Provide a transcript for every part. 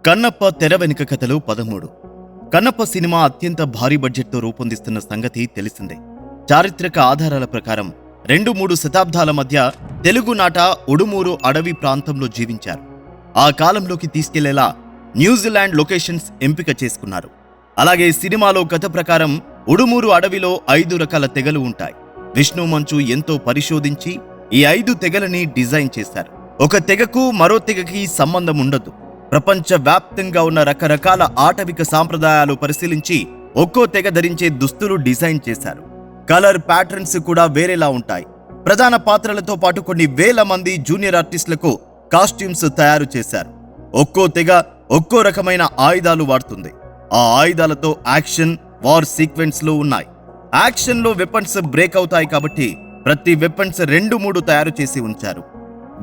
కన్నప్ప తెర వెనుక కథలు 13. కన్నప్ప సినిమా అత్యంత భారీ బడ్జెట్తో రూపొందిస్తున్న సంగతి తెలిసిందే. చారిత్రక ఆధారాల ప్రకారం 2-3 శతాబ్దాల మధ్య తెలుగునాట ఉడుమూరు అడవి ప్రాంతంలో జీవించారు. ఆ కాలంలోకి తీసుకెళ్లేలా న్యూజిలాండ్ లొకేషన్స్ ఎంపిక చేసుకున్నారు. అలాగే సినిమాలో కథ ప్రకారం ఉడుమూరు అడవిలో 5 రకాల తెగలు ఉంటాయి. విష్ణు మంచు ఎంతో పరిశోధించి ఈ 5 తెగలని డిజైన్ చేశారు. ఒక తెగకు మరో తెగకి సంబంధం ఉండదు. ప్రపంచ వ్యాప్తంగా ఉన్న రకరకాల ఆటవిక సాంప్రదాయాలు పరిశీలించి ఒక్కో తెగ ధరించే దుస్తులు డిజైన్ చేశారు. కలర్ ప్యాటర్న్స్ కూడా వేరేలా ఉంటాయి. ప్రధాన పాత్రలతో పాటు కొన్ని వేల మంది జూనియర్ ఆర్టిస్టులకు కాస్ట్యూమ్స్ తయారు చేశారు. ఒక్కో తెగ ఒక్కో రకమైన ఆయుధాలు వాడుతుంది. ఆ ఆయుధాలతో యాక్షన్, వార్ సీక్వెన్స్లు ఉన్నాయి. యాక్షన్లో వెపన్స్ బ్రేక్ అవుతాయి కాబట్టి ప్రతి వెపన్స్ 2-3 తయారు చేసి ఉంచారు.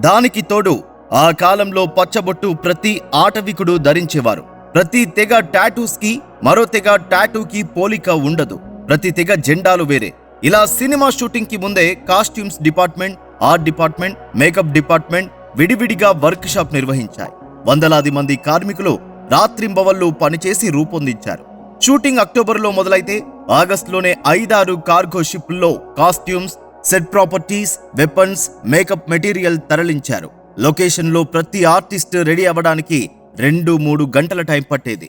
దానికి తోడు ఆ కాలంలో పచ్చబొట్టు ప్రతి ఆటవికుడు ధరించేవారు. ప్రతి తెగ టాటూస్ కి మరో తెగ టాటూకి పోలిక ఉండదు. ప్రతి తెగ జెండాలు వేరే. ఇలా సినిమా షూటింగ్ కి ముందే costumes department, art department, makeup department విడివిడిగా వర్క్ షాప్ నిర్వహించాయి. వందలాది మంది కార్మికులు రాత్రింబవళ్లు పనిచేసి రూపొందించారు. షూటింగ్ అక్టోబర్లో మొదలైతే ఆగస్టులోనే 5-6 కార్గో షిప్ల్లో costumes, set properties, weapons, makeup material తరలించారు. లొకేషన్లో ప్రతి ఆర్టిస్ట్ రెడీ అవ్వడానికి 2-3 గంటల టైం పట్టేది.